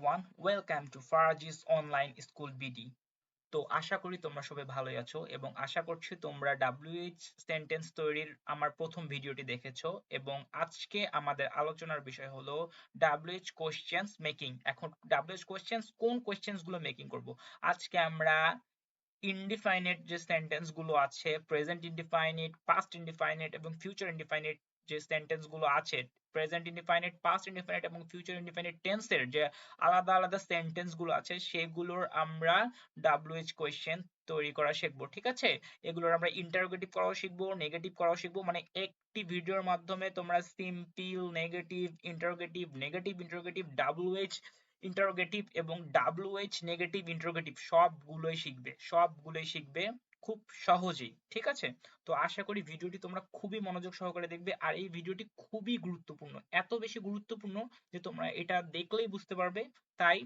everyone, welcome to Faraji's Online School BD. তো আশা করি তোমরা সবাই ভালোই আছো এবং আশা করছি তোমরা WH সেন্টেন্স তৈরির আমার প্রথম ভিডিওটি দেখেছো এবং আজকে আমাদের আলোচনার বিষয় হলো WH কোশ্চেন্স মেকিং। এখন WH কোশ্চেন্স কোন কোশ্চেন্স গুলো মেকিং করব? আজকে আমরা ইনডিফাইনাইট যে সেন্টেন্স গুলো আছে, প্রেজেন্ট ইনডিফাইনাইট, পাস্ট ইনডিফাইনাইট এবং ফিউচার ইনডিফাইনাইট যে সেন্টেন্স গুলো আছে, প্রেজেন্ট ইনডিফাইনাইট, পাস্ট ইনডিফাইনাইট এবং ফিউচার ইনডিফাইনাইট টেন্সের যে আলাদা আলাদা সেন্টেন্স গুলো আছে সেগুলোর আমরা WH কোয়েশ্চেন তৈরি করা শিখবো। ঠিক আছে, এগুলোর আমরা ইন্টারোগেটিভ করাও শিখবো, নেগেটিভ করাও শিখবো, মানে একটি ভিডিওর মাধ্যমে তোমরা simple, negative, interrogative, negative interrogative, WH interrogative এবং WH নেগেটিভ ইন্টারোগেটিভ সবগুলোই শিখবে খুব সহজেই। ঠিক আছে, তো আশা করি ভিডিওটি তোমরা খুবই মনোযোগ সহকারে দেখবে আর এই ভিডিওটি খুবই গুরুত্বপূর্ণ, এত বেশি গুরুত্বপূর্ণ যে তোমরা এটা দেখলেই বুঝতে পারবে। তাই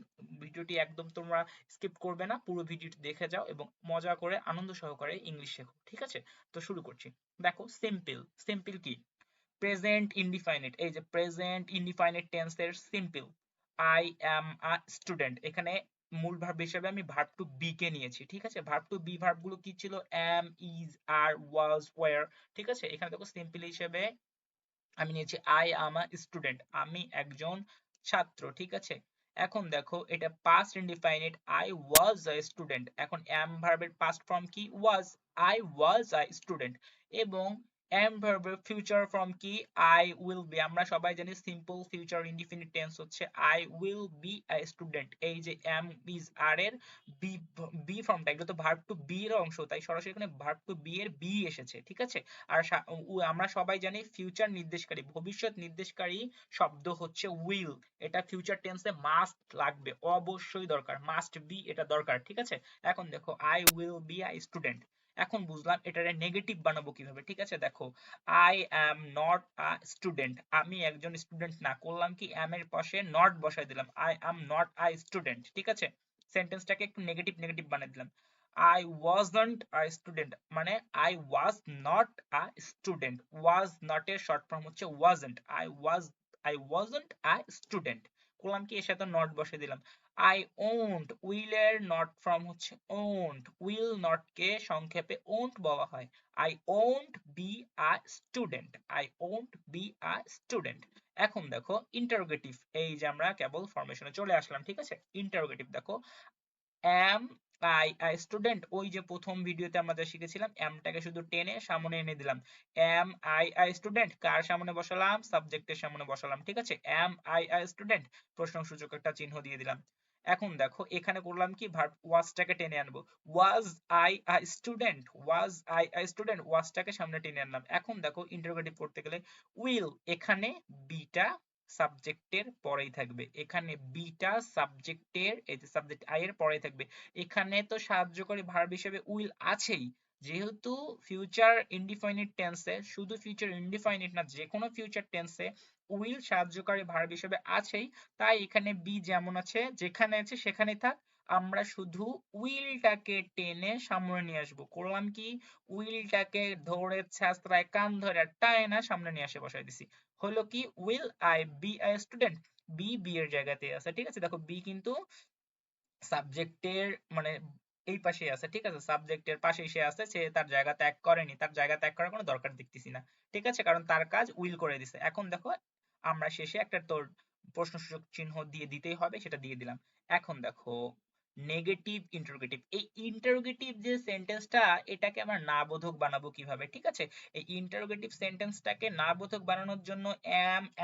ভিডিওটি একদম তোমরা স্কিপ করবে না, পুরো ভিডিওটি দেখে যাও এবং মজা করে আনন্দ সহকারে ইংলিশ শেখো। ঠিক আছে, তো শুরু করছি। দেখো, সিম্পল সিম্পল কি? প্রেজেন্ট ইনডিফাইনাইট, এই যে প্রেজেন্ট ইনডিফাইনাইট টেন্সের simple. I am a student, এখানে মূল ভার্ব হিসেবে আমি ভার্ব টু বি কে নিয়েছি। ঠিক আছে, ভার্ব টু বি ভার্ব গুলো কি ছিল? অ্যাম, ইজ, আর, ওয়াজ, ওয়্যার। ঠিক আছে, এখানে দেখো সিম্পল হিসেবে আমি নিয়েছি আই অ্যাম আ স্টুডেন্ট, আমি একজন ছাত্র। ঠিক আছে, এখন দেখো এটা past indefinite, I was a student. এখন অ্যাম ভার্বের পাস্ট ফর্ম কি? ওয়াজ, আই ওয়াজ আ স্টুডেন্ট। এবং অ্যাম ভার্বের ফিউচার ফর্ম কি? I will B. আমরা সবাই জানি সিম্পল ফিউচার ইনডিফিনিট টেন্স হচ্ছে I will B a student. এই যে অ্যাম, ইজ, আর এর বি বি ফর্মটা, এগুলো তো ভার্ব টু বি এর অংশ, তাই সরাসরি এখানে ভার্ব টু বি এর বি এসেছে। ঠিক আছে, আর আমরা সবাই জানি ফিউচার নির্দেশকারী, ভবিষ্যৎ নির্দেশকারী শব্দ হচ্ছে উইল। এটা ফিউচার টেন্সে মাস্ট লাগবে, অবশ্যই দরকার, মাস্ট বি, এটা দরকার। ঠিক আছে, এখন দেখো I will B a student. এখন বুঝলাম এটারে নেগেটিভ বানাবো কিভাবে। ঠিক আছে, দেখো I am not a student, আমি একজন স্টুডেন্ট না। করলাম কি? অ্যাম এর পাশে নট বসাই দিলাম, I am not a student. ঠিক আছে, সেন্টেন্সটাকে একটু নেগেটিভ নেগেটিভ বানিয়ে দিলাম। I wasn't a student, মানে I was not a student, was not এর শর্ট ফর্ম হচ্ছে wasn't, I wasn't a student। করলাম কি? এর সাথে not বসিয়ে দিলাম। I owned, will এর not ফর্ম হচ্ছে owned, will not কে সংক্ষেপে owned বলা হয়। I owned be a student, I owned be a student। এখন দেখো ইন্টারোগেটিভ, এই যে আমরা কেবল ফরমেশনে চলে আসলাম। ঠিক আছে, ইন্টারোগেটিভ দেখো, am I a student, ওই যে প্রথম ভিডিওতে আমরা যা শিখেছিলাম, আমটাকে শুধু টেনে সামনে এনে দিলাম। am I a student, কার সামনে বসালাম? সাবজেক্টের সামনে বসালাম। ঠিক আছে, am I a student, প্রশ্নসূচক একটা চিহ্ন দিয়ে দিলাম। এখন দেখো এখানে করলাম কি? ভার্ব ওয়াজটাকে টেনে আনবো। was I a student, was I a student, ওয়াজটাকে সামনে টেনে আনলাম। এখন দেখো ইন্টারোগেটিভ করতে গেলে will, এখানে বিটা সাবজেক্টের পরেই থাকবে, এখানে বিটা সাবজেক্টের, এই যে সাবজেক্ট আই এর পরেই থাকবে। এখানে তো সাহায্যকারী ভার্ব হিসেবে উইল আছেই, যেহেতু ফিউচার ইনডিফাইনিট টেন্সে, শুধু ফিউচার ইনডিফাইনিট না, যে কোনো ফিউচার টেন্সে উইল সাহায্যকারী ভার্ব হিসেবে আছেই, তাই এখানে বি যেমন আছে, যেখানে আছে সেখানেই থাক। আমরা শুধু উইলটাকে টেনে সামনে নিয়ে আসবো। করলাম কি? উইলটাকে ধরে ছ্যাঁচড়ায় কান ধরে টায়না সামনে নিয়ে আসে বসাই দিছি। হলো কি? Will I be a student, be be এর জায়গাতে আছে। ঠিক আছে, দেখো বি কিন্তু সাবজেক্টের মানে এই পাশে আছে। ঠিক আছে, সাবজেক্টের পাশেই সে আছে, সে তার জায়গা ত্যাগ করেনি, তার জায়গা ত্যাগ করার কোনো দরকার দেখতেছি না। ঠিক আছে, কারণ তার কাজ উইল করে দিছে। এখন দেখো আমরা শেষে একটা তোর প্রশ্নসূচক চিহ্ন দিয়ে দিতেই হবে, সেটা দিয়ে দিলাম। এখন দেখো নেগেটিভ ইন্টারোগেটিভ, এই ইন্টারোগেটিভ যে সেন্টেন্সটা, এটাকে আমরা না বোধক বানাবো কিভাবে? ঠিক আছে, এই ইন্টারোগেটিভ সেন্টেন্সটাকে না বোধক বানানোর জন্য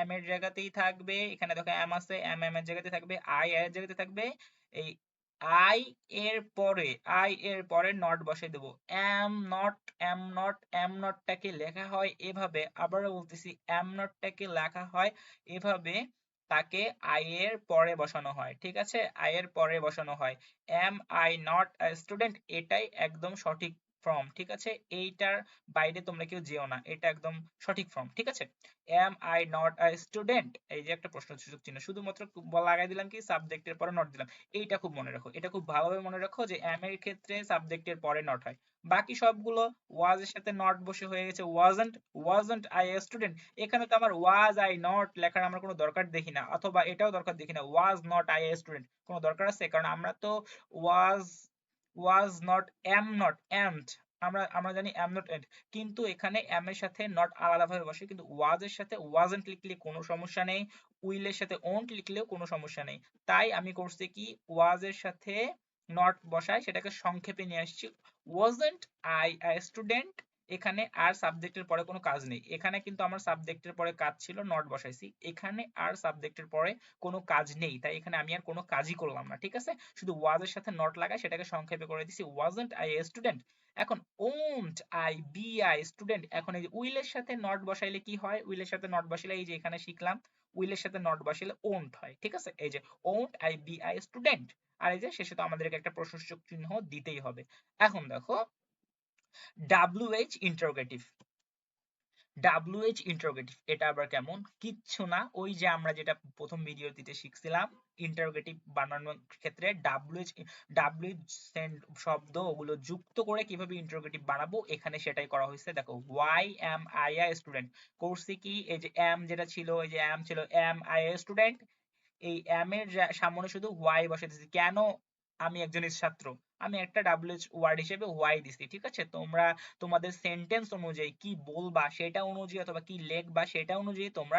এম এর জায়গাতেই থাকবে, এখানে দেখো এম আছে, এম এর জায়গাতে থাকবে, আই এর জায়গাতে থাকবে। এই আই এর পরে নট বসিয়ে দেবো। এম নটটাকে লেখা হয় এভাবে, আবারও বলতেছি এম নটটাকে লেখা হয় এভাবে, তাকে আই এর পরে বসানো হয়। ঠিক আছে, আই এর পরে বসানো হয়। Am I not a student, এটাই একদম সঠিক ফ্রম, ঠিক আছে? এইটার বাইরে তোমরা কেউ যেও না, এটা একদম সঠিক ফর্ম, ঠিক আছে? Am I not a student, এই যে একটা প্রশ্নসূচক চিহ্ন, শুধুমাত্র লাগাই দিলাম কি সাবজেক্টের পরে নট দিলাম। এইটা খুব মনে রাখো, এটা খুব ভালোভাবে মনে রাখো যে এম এর ক্ষেত্রে সাবজেক্টের পরে নট হয়। বাকি সবগুলো ওয়াজ এর সাথে নট বসে হয়ে গেছে ওয়াজন্ট আই এ স্টুডেন্ট। এখানে তো আমার ওয়াজ আই নট লেখার আমরা কোনো দরকার দেখি না, অথবা এটাও দরকার দেখি না, was not I a student কোনো দরকার আছে? কারণ আমরা তো ওয়াজ ওয়াজ নট নট এমড, আমরা আমরা জানি এম নট এন্ড, কিন্তু এখানে এম এর সাথে নট আলাদাভাবে বসে, কিন্তু ওয়াজ এর সাথে ওয়াজন্ট লিখলে কোনো সমস্যা নেই, উইল এর সাথে ওন্ট লিখলেও কোনো সমস্যা নেই। তাই আমি করছি কি, ওয়াজ এর সাথে নট বসাই, সেটাকে সংক্ষেপে নিয়ে আসছি, ওয়াজন্ট আই আ স্টুডেন্ট। এখানে আর সাবজেক্টের পরে কোনো কাজ নেই, এখানে কিন্তু আমার সাবজেক্টের পরে কাজ ছিল, নট বসাইছি। এখানে আর সাবজেক্টের পরে কোনো কাজ নেই, তাই এখানে আমি আর কোনো কাজই করলাম না, ঠিক আছে? শুধু ওয়াজ এর সাথে নট লাগাই, সেটাকে সংক্ষেপে করে দিছি ওয়াজন্ট আই এ স্টুডেন্ট। এখন won't I be I student, এখন এই যে উইলের সাথে নট বসাইলে কি হয়, উইলের সাথে নট বসাইলে এই যে এখানে শিখলাম, উইলের সাথে নট বসাইলে ওন্ট হয়, ঠিক আছে? এই যে won't I be I student, আর এই যে শেষে তো আমাদেরকে একটা প্রশ্নসূচক চিহ্ন দিতেই হবে। এখন দেখো WH ইন্টারোগেটিভ, WH ইন্টারোগেটিভ এটা আবার কেমন? কিচ্ছু না, ওই যে আমরা যেটা প্রথম ভিডিওটিতে শিখছিলাম ইন্টারোগেটিভ বানানোর ক্ষেত্রে WH শব্দ ওগুলো যুক্ত করে কিভাবে ইন্টারোগেটিভ বানাবো, এখানে সেটাই করা হয়েছে। দেখো why am I a student, করছি কি, এই যে এম যেটা ছিল, এই যে এম ছিল এম আই আ স্টুডেন্ট, এই এম এর সামনে শুধু ওয়াই বসে দিছি, কেন? আমি একজন ছাত্র, আমি একটা WH ওয়ার্ড হিসেবে ওয়াই দিছি, ঠিক আছে? তোমরা তোমাদের সেন্টেন্স অনুযায়ী কি বলবা সেটা অনুযায়ী, অথবা কি লিখবা সেটা অনুযায়ী তোমরা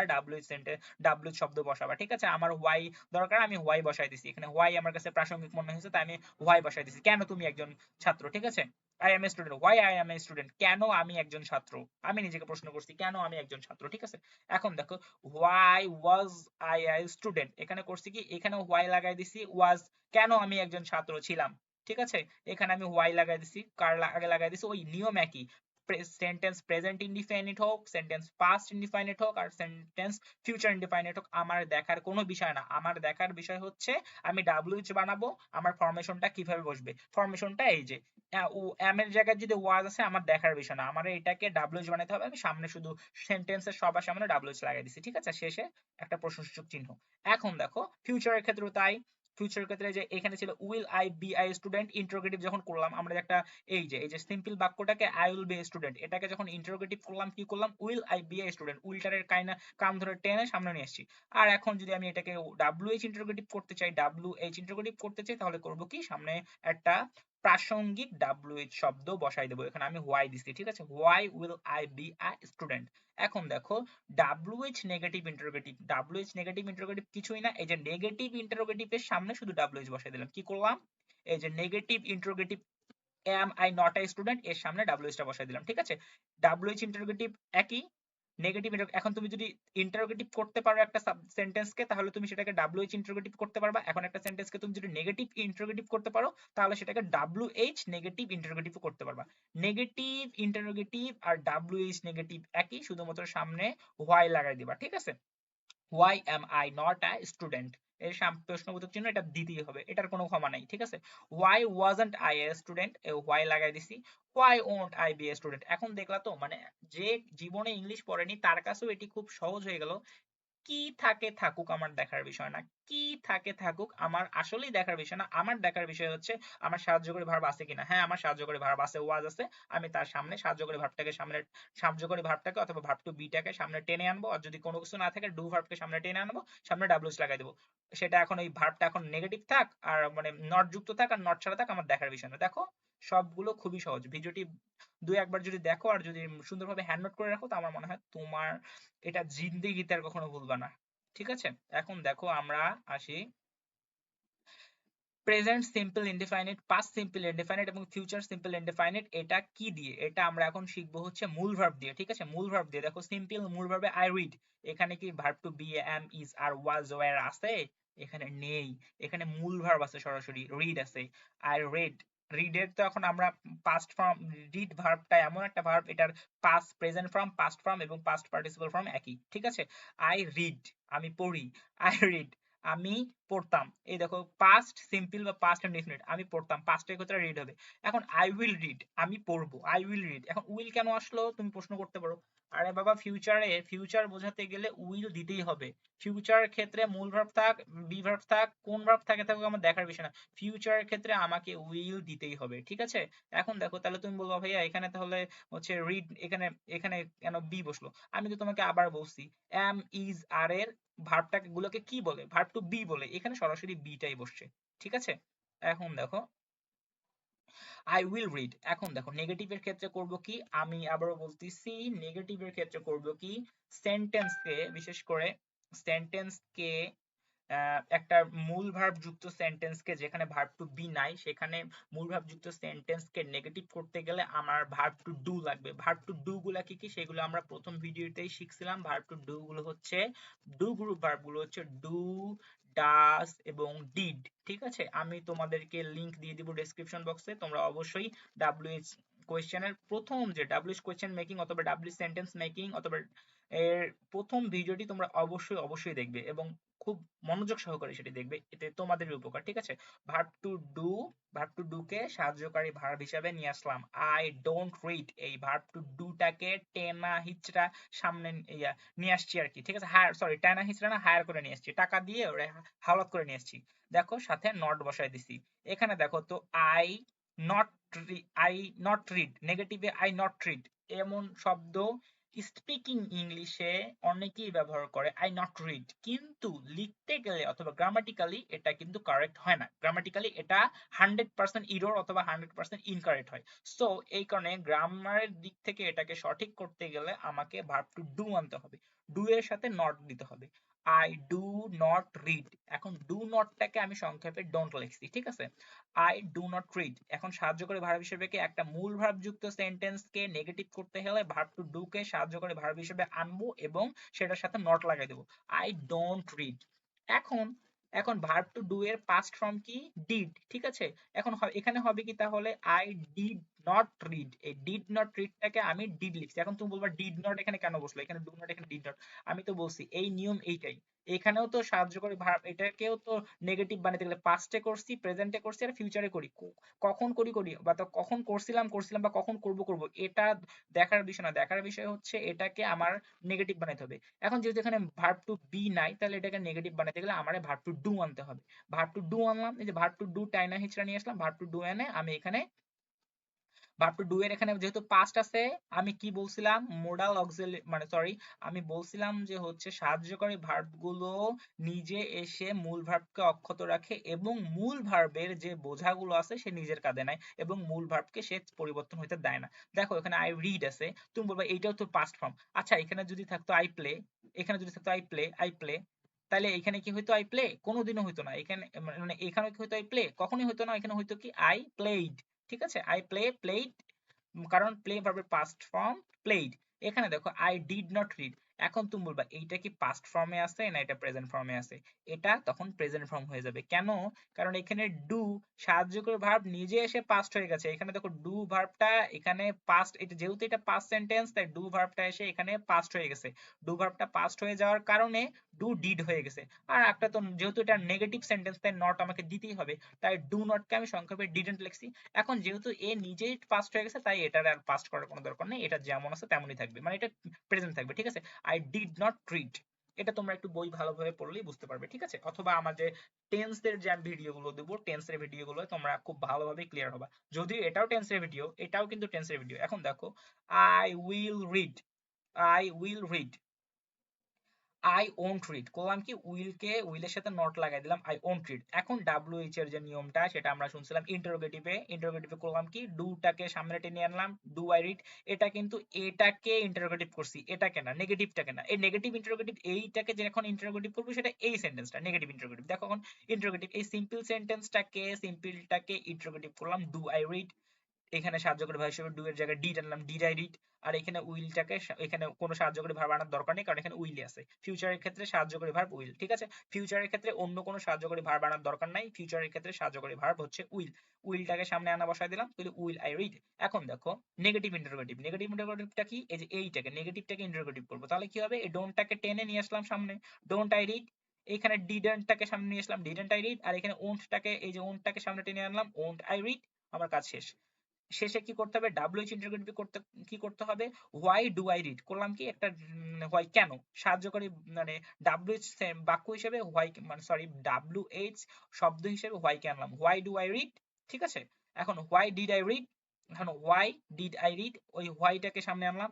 WH শব্দ বসাবা, ঠিক আছে? আমার ওয়াই দরকার, আমি ওয়াই বসাই দিছি, এখানে ওয়াই আমার কাছে প্রাসঙ্গিক মনে হয়েছে, তাই আমি ওয়াই বসাই দিছি। কেন তুমি একজন ছাত্র, ঠিক আছে? I am a student, why I am a student, কেন আমি একজন ছাত্র, আমি নিজেকে প্রশ্ন করছি কেন আমি একজন ছাত্র, ঠিক আছে? এখন দেখো why was I a student, এখানে করছি কি, এখানে why লাগাই দিছি, was কেন আমি একজন ছাত্র ছিলাম, ঠিক আছে? এখানে আমি why লাগাই দিছি, কার আগে লাগাই দিছি, ওই নিয়ম একই, সেন্টেন্স প্রেজেন্ট ইনডিফিনিট হোক, সেন্টেন্স পাস্ট ইনডিফিনিট হোক, আর সেন্টেন্স ফিউচার ইনডিফিনিট হোক, আমার দেখার কোনো বিষয় না, আমার দেখার বিষয় হচ্ছে আমি WH বানাবো, আমার ফরমেশনটা কিভাবে বসবে, ফরমেশনটা এই যে এম এর জায়গায় যদি ওয়াজ আছে, আমার দেখার বিষয় না, আমার এটাকে WH বানাতে হবে, আমি সামনে শুধু সেন্টেন্সের সবার সামনে WH লাগাই দিছি, ঠিক আছে? শেষে একটা প্রশ্নসূচক চিহ্ন। এখন দেখো ফিউচারের ক্ষেত্রেও তাই, ফিউচারের ক্ষেত্রে যে এখানে ছিল will I be I student, interrogative যখন করলাম আমরা একটা, এই যে সিম্পল বাক্যটাকে I will be a student, এটাকে যখন ইন্টারোগেটিভ করলাম কি করলাম, will I be I student, উইলটারের কান ধরে টেনে সামনে নিয়ে আসছি। আর এখন যদি আমি এটাকে WH ইন্টারোগেটিভ করতে চাই, WH ইন্টারোগেটিভ করতে চাই, তাহলে করব কি, সামনে একটা প্রাসঙ্গিক WH শব্দ বসাই দেবো, এখানে আমি হোয়াই দিছি, ঠিক আছে? Why will I be a student. এখন দেখো WH negative interrogative, WH negative interrogative কিছুই না, এই যে নেগেটিভ ইন্টারোগেটিভের সামনে শুধু WH বসাই দিলাম, কি করলাম, এই যে negative interrogative am I not a student এর সামনে WH টা বসাই দিলাম, ঠিক আছে? WH ইন্টারোগেটিভ একই, নেগেটিভ, এখন তুমি যদি ইন্টারোগেটিভ করতে পারো একটা সেন্টেন্সকে, তাহলে তুমি সেটাকে WH ইন্টারোগেটিভ করতে পারবা। এখন একটা সেন্টেন্সকে তুমি যদি নেগেটিভ ইন্টারোগেটিভ করতে পারো, তাহলে সেটাকে WH নেগেটিভ ইন্টারোগেটিভ করতে পারবা। নেগেটিভ ইন্টারোগেটিভ আর WH নেগেটিভ একই, শুধুমাত্র সামনে হোয়াই লাগাই দিবা, ঠিক আছে? why am I not a student, এর প্রশ্নবোধক চিহ্ন এটা দিতেই হবে, এটার কোনো ক্ষমা নাই, ঠিক আছে? why wasn't I a student, why লাগাই দিছি। why won't I be a student, এখন দেখলা তো, মানে যে জীবনে ইংলিশ পড়েনি তার কাছেও এটি খুব সহজ হয়ে গেল। কি থাকে থাকুক আমার দেখার বিষয় না, কি থাকে থাকুক আমার আসলেই দেখার বিষয় না, আমার দেখার বিষয় হচ্ছে আমার সাহায্যকারী ভার্ব আছে কিনা। হ্যাঁ, আমার সাহায্যকারী ভার্ব আছে, ওয়াজ আছে, আমি তার সামনে সাহায্যকারী ভার্বটাকে অথবা ভার্ব টু বি টাকে সামনে টেনে আনবো, আর যদি কোনো কিছু না থাকে ডু ভার্বকে সামনে টেনে আনবো, সামনে WH লাগাই দেবো। সেটা এখন এই ভার্বটা এখন নেগেটিভ থাক আর মানে নট যুক্ত থাক আর নট ছাড়া থাক, আমার দেখার বিষয় না। দেখো সবগুলো খুবই সহজ, ভিডিওটি দুই একবার যদি দেখো আর যদি সুন্দরভাবে হ্যান্ড নোট করে রাখো, তো আমার মনে হয় তোমার এটা জিন্দেগিতে আর কখনো ভুলবা না, ঠিক আছে? এখন দেখো আমরা আসি present simple indefinite, past simple indefinite এবং ফিউচার সিম্পল ইনডিফাইনাইট, এটা কি দিয়ে? এটা আমরা এখন শিখবো হচ্ছে মূল ভার্ব দিয়ে, ঠিক আছে? মূল ভার্ব দিয়ে। দেখো সিম্পল মূল ভার্বে আই রিড, এখানে কি verb to be am is are was were আছে? এখানে নেই, এখানে মূল ভার্ব আছে, সরাসরি রিড আছে, আই রিড। রিডের তো এখন আমরা পাস্ট ফর্ম, রিড ভার্বটা এমন একটা ভার্ব, এটার past present form, past form এবং পাস্ট পার্টিসিপল ফর্ম একই, ঠিক আছে? আই রিড, আমি পড়ি, আই রিড, আমি পড়তাম। এই দেখো পাস্ট সিম্পল বা পাস্ট ইনডেফিনিট, আমি পড়তাম, পাস্টের ক্ষেত্রে রিড হবে। এখন আই উইল রিড, আমি পড়বো, আই উইল রিড। এখন উইল কেন আসলো তুমি প্রশ্ন করতে পারো। আরে বাবা ফিউচারে, ফিউচার বোঝাতে গেলে উইল দিতেই হবে। ফিউচার ক্ষেত্রে মূল ভার্ব থাক, বি ভার্ব থাক, কোন ভার্ব থাকে থাকুক আমার দেখার বিষয় না, ফিউচারের ক্ষেত্রে আমাকে উইল দিতেই হবে, ঠিক আছে। এখন দেখো তাহলে তুমি বলবো ভাইয়া এখানে তাহলে হচ্ছে রিড, এখানে এখানে কেন বি বসলো। আমি তো তোমাকে আবার বলছি এম ইজ আর এর ভার্বটা গুলোকে কি বলে, ভার্ব টু বি বলে, এখানে সরাসরি বিটাই বসছে, ঠিক আছে। এখন দেখো আই উইল রিড। এখন দেখো নেগেটিভের ক্ষেত্রে করব কি, আমি আবারও বলতেছি নেগেটিভের ক্ষেত্রে করব কি, সেন্টেন্সকে বিশেষ করে সেন্টেন্সকে একটা মূল ভার্ব যুক্ত সেন্টেন্সকে, যেখানে ভার্ব টু বি নাই সেখানে মূল ভার্ব যুক্ত সেন্টেন্সকে নেগেটিভ করতে গেলে আমার ভার্ব টু ডু লাগবে। ভার্ব টু ডু গুলা কি কি সেগুলো আমরা প্রথম ভিডিওতেই শিখছিলাম। ভার্ব টু ডু গুলো হচ্ছে, ডু গ্রুপ ভার্ব গুলো হচ্ছে ডু, ডাস এবং ডিড, ঠিক আছে। আমি তোমাদেরকে লিংক দিয়ে দিব ডেসক্রিপশন বক্সে, তোমরা অবশ্যই ডাব্লিউএইচ কোয়েশ্চেনের প্রথম যে ডাব্লিউএইচ কোয়েশ্চেন মেকিং অথবা ডাব্লিউ সেন্টেন্স মেকিং অথবা এর প্রথম ভিডিওটি তোমরা অবশ্যই অবশ্যই দেখবে এবং খুব মনোযোগ সহকারে সেটি দেখবে, এতে তোমাদের উপকার, ঠিক আছে। Verb to do, verb to do কে সাহায্যকারী ভার্ব হিসাবে নিয়ে আসলাম। আই ডোন্ট রিড, এই ভার্ব টু ডু টাকে টেনা হিচড়া সামনে নিয়ে আসছি আর কি, ঠিক আছে। হায়ার, সরি টেনা হিচড়া না, হায়ার করে নিয়ে আসছি, টাকা দিয়ে ওরে হাওলাত করে নিয়ে আসছি। দেখো সাথে নট বসায় দিছি। এখানে দেখো তো I not, I not read, নেগেটিভে আই নট রিড এমন শব্দ স্পিকিং ইংলিশে অনেকেই ব্যবহার করে আই নট রিড, কিন্তু লিখতে গেলে অথবা গ্রামাটিক্যালি এটা কিন্তু কারেক্ট হয় না। গ্রামাটিক্যালি এটা 100% ইরর অথবা 100% ইনকারেক্ট হয়। সো এই কারণে গ্রামারের দিক থেকে এটাকে সঠিক করতে গেলে আমাকে ভার্ব টু ডু আনতে হবে, ডু এর সাথে নট দিতে হবে। আই ডু নট রিড, এখন ডু নটটাকে আমি সংক্ষেপে ডোন্ট লিখছি, ঠিক আছে। আই ডু নট রিড, এখন সাহায্যকারী ভার্ব হিসেবে কি একটা মূল ভার্ব যুক্ত সেন্টেন্সকে নেগেটিভ করতে হলে ভার্ব টু ডু কে সাহায্যকারী ভার্ব হিসেবে আনবো এবং সেটার সাথে নট লাগাই দেবো, আই ডোন্ট রিড। এখন এখন ভার্ব টু ডু এর পাস্ট ফর্ম কি, ডিড, ঠিক আছে। এখন এখানে হবে কি তাহলে, আই ডিড নট রিড, এই ডিড নট রিডটাকে আমি ডিড লিখছি। এখন তুমি বলবা ডিড নট এখানে কেন বসলো, এখানে ডু নট এখানে ডিড নট। আমি তো বলছি এই নিয়ম এইটাই, এখানেও তো সাহায্যকারী ভার্ব এটাকেও তো নেগেটিভ বানাতে গেলে পাস্টে করছি, প্রেজেন্টে করছি আর ফিউচারে করি, কখন করি করি বা তো কখন করছিলাম করছিলাম বা কখন করব করব, এটা দেখার বিষয় না। দেখার বিষয় হচ্ছে এটাকে আমার নেগেটিভ বানাতে হবে। এখন যেহেতু এখানে ভার্ব টু বি নাই, তাহলে এটাকে নেগেটিভ বানাতে গেলে আমার ভার্ব টু ডু আনতে হবে। ভার্ব টু ডু আনলাম, এই যে ভার্ব টু ডু টাইনা হিচড়া নিয়ে আসলাম, ভার্ব টু ডু এনে আমি এখানে ভার্ব টু ডু এর এখানে যেহেতু পাস্ট আছে, আমি কি বলছিলাম, মোডাল অক্সিলারি মানে সরি, আমি বলছিলাম যে হচ্ছে সাহায্যকারী ভার্ব গুলো নিজে এসে মূল ভার্বকে অক্ষত রাখে এবং মূল ভার্বের যে বোঝাগুলো আছে সে নিজের কাঁধে নেয় এবং মূল ভার্বকে সে পরিবর্তন হইতে দেয় না। দেখো এখানে আই রিড আছে, তুমি বলবা এইটাও তো পাস্ট ফর্ম। আচ্ছা এখানে যদি থাকতো আই প্লে, এখানে যদি থাকতো আই প্লে, আই প্লে, তাহলে এখানে কি হইতো, আই প্লে কোনোদিনও হইতো না। এখানে মানে এখানে কি হইতো, আই প্লে কখনোই হইতো না, এখানে হইতো কি আই প্লেইড, ঠিক আছে। আই প্লে, প্লেইড, কারণ প্লে ভার্বের পাস্ট ফর্ম প্লেইড। এখানে দেখো আই ডিড নট রিড, এখন তুমি বলবা এইটা কি পাস্ট ফর্মে আছে না এটা প্রেজেন্ট ফর্মে আছে, এটা তখন প্রেজেন্ট ফর্ম হয়ে যাবে। কেন, কারণ এখানে ডু সাহায্যকারী ভার্ব নিজে এসে পাস্ট হয়ে গেছে। এখানে দেখো ডু ভার্বটা এখানে পাস্ট, এটা যেহেতু এটা পাস্ট সেন্টেন্স তাই ডু ভার্বটা এসে এখানে পাস্ট হয়ে গেছে। ডু ভার্বটা পাস্ট হয়ে যাওয়ার কারণে ডু ডিড হয়ে গেছে। আর একটা তো যেহেতু এটা নেগেটিভ সেন্টেন্স তাই নট আমাকে দিতেই হবে, তাই ডু নটকে আমি সংক্ষেপে ডিডন্ট লিখছি। এখন যেহেতু এ নিজেই পাস্ট হয়ে গেছে তাই এটার আর পাস্ট করার কোনো দরকার নেই, এটা যেমন আছে তেমনই থাকবে, মানে এটা প্রেজেন্ট থাকবে, ঠিক আছে। আই ডিড নট রিড, এটা তোমরা একটু বই ভালোভাবে পড়লেই বুঝতে পারবে, ঠিক আছে। অথবা আমাদের টেন্সের যে ভিডিও গুলো দেবো, টেন্সের ভিডিও গুলো তোমরা খুব ভালোভাবে ক্লিয়ার হবা। যদিও এটাও টেন্সের ভিডিও, এটাও কিন্তু টেন্সের ভিডিও। এখন দেখো I will read, I will read, I won't read করলাম কি, উইল কে উইলের সাথে নট লাগাই দিলাম, আই ওন্ট রিড। এখন ডাব্লিউএইচ এর যে নিয়মটা সেটা আমরা শুনছিলাম ইন্টারোগেটিভে, ইন্টারোগেটিভে করলাম কি, ডু টাকে সামনে টেনে আনলাম, ডু আই রিড। এটা কিন্তু এটাকে ইন্টারোগেটিভ করছি, এটাকে না, নেগেটিভটাকে না। এই নেগেটিভ ইন্টারোগেটিভ এইটাকে যখন ইন্টারোগেটিভ করবো সেটা এই সেন্টেন্সটা নেগেটিভ ইন্টারোগেটিভ। দেখো এখন ইন্টারোগেটিভ এই সিম্পল সেন্টেন্সটাকে, সিম্পলটাকে ইন্টারোগেটিভ করলাম, ডু আই রিড। এখানে সাহায্যকারী ভার্ব হিসেবে ডু এর জায়গায় ডিড আনলাম, ডিড আই রিড। আর এখানে উইলটাকে এখানে কোনো সাহায্যকারী ভার্ব আনার দরকার নেই কারণ এখানে উইলই আছে। ফিউচারের ক্ষেত্রে সাহায্যকারী ভার্ব উইল, ঠিক আছে। ফিউচারের ক্ষেত্রে অন্য কোনো সাহায্যকারী ভার্ব আনার দরকার নাই, ফিউচারের ক্ষেত্রে সাহায্যকারী ভার্ব হচ্ছে উইল। উইলটাকে সামনে আনা বসায় দিলাম, তাহলে উইল আই রিড। এখন দেখো নেগেটিভ ইন্টারোগেটিভ, নেগেটিভ ইন্টারোগেটিভটা কি, এই যে এইটাকে নেগেটিভটাকে ইন্টারোগেটিভ করবো, তাহলে কি হবে, এই ডোন্টটাকে টেনে নিয়ে আসলাম সামনে, ডোন্ট আই রিড। এখানে ডিডন্টটাকে সামনে নিয়ে আসলাম, ডিডন্ট আই রিড, আর এখানে ওন্টটাকে, এই যে ওন্টটাকে সামনে টেনে আনলাম, ওন্ট আই রিড। আমার কাজ শেষ। শেষে কি করতে হবে, ডাব্লিউএইচ ইন্টারোগেটিভ করতে কি করতে হবে, হোয়াই ডু আই রিড করলাম, কি একটা হোয়াই কেন সাহায্যকারী, মানে ডাব্লিউএইচ বাক্য হিসেবে হোয়াই, মানে সরি ডাব্লিউএইচ শব্দ হিসেবে হোয়াই কে আনলাম, হোয়াই ডু আই রিড। ঠিক আছে, এখন হোয়াই ডিড আই রিড, এখন হোয়াই ডিড আই রিড, ওই হোয়াইটাকে সামনে আনলাম,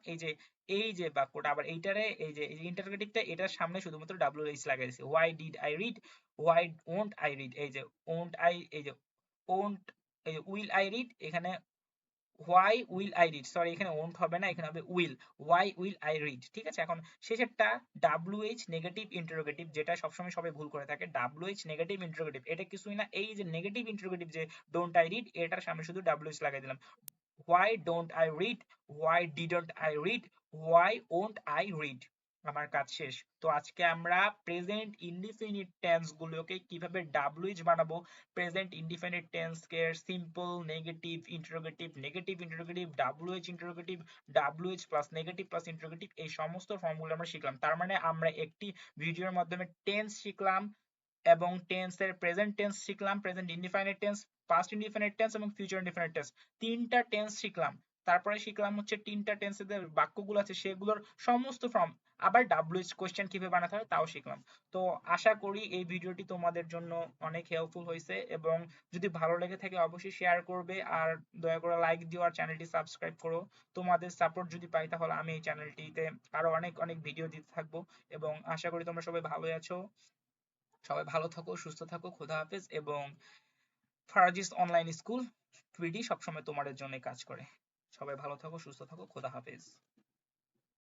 এই যে বাক্যটা আবার এইটারে, এই যে ইন্টারোগেটিভটা এটার সামনে শুধুমাত্র ডাব্লিউএইচ লাগাই দিয়েছি, why did I read, why won't I read, এই যে ওন্ট আই, এই যে ওন্ট, এই যে উইল আই রিড, এখানে why will I read, sorry এখানে ওন্ট হবে না, এখানে হবে will, why will I read. ঠিক আছে, এখন শেষেরটা ডাব্লিউএইচ নেগেটিভ ইন্টারোগেটিভ, যেটা সবসময় সবাই ভুল করে থাকে, ডাব্লিউএইচ নেগেটিভ ইন্টারোগেটিভ, এটা কিছুই না, এই যে নেগেটিভ ইন্টারোগেটিভ যে ডোন্ট আই রিড, এটার সামনে শুধু ডাব্লিউএইচ লাগাই দিলাম, why don't I read, why didn't I read, why won't I read. আমার কাজ শেষ। তো আজকে আমরা প্রেজেন্ট ইনডিফিনিট টেন্স গুলোকে কিভাবে ডাব্লিউএইচ বানাবো, প্রেজেন্ট ইনডিফিনিট টেন্স কে simple, negative interrogative, negative interrogative, WH interrogative, WH plus negative plus interrogative, এই সমস্ত ফর্মগুলো আমরা শিখলাম। তার মানে আমরা একটি ভিডিওর মাধ্যমে টেন্স শিখলাম, এবং টেন্সের প্রেজেন্ট টেন্স শিখলাম, present indefinite tense, past indefinite tense এবং ফিউচার ইনডিফিনিট টেন্স, তিনটা টেন্স শিখলাম। তারপরে শিখলাম হচ্ছে তিনটা টেন্সের যে বাক্যগুলো আছে সেগুলোর সমস্ত ফর্ম, আবার ডাব্লিউএইচ কোশ্চেন কিভাবে বানাতে হয় তাও শিখলাম। তো আশা করি এই ভিডিওটি তোমাদের জন্য অনেক হেল্পফুল হয়েছে, এবং যদি ভালো লেগে থাকে অবশ্যই শেয়ার করবে, আর দয়া করে লাইক দিও, আর চ্যানেলটি সাবস্ক্রাইব করো। তোমাদের সাপোর্ট যদি পাই তাহলে আমি এই চ্যানেলটিতে আরো অনেক অনেক ভিডিও দিতে থাকবো, এবং আশা করি তোমরা সবাই ভালো আছো। সবাই ভালো থাকো, সুস্থ থাকো, খোদা হাফেজ। এবং ফারাজিস অনলাইন স্কুল 3D সবসময় তোমাদের জন্য কাজ করে। সবাই ভালো থাকো, সুস্থ থাকো, খোদা হাফেজ।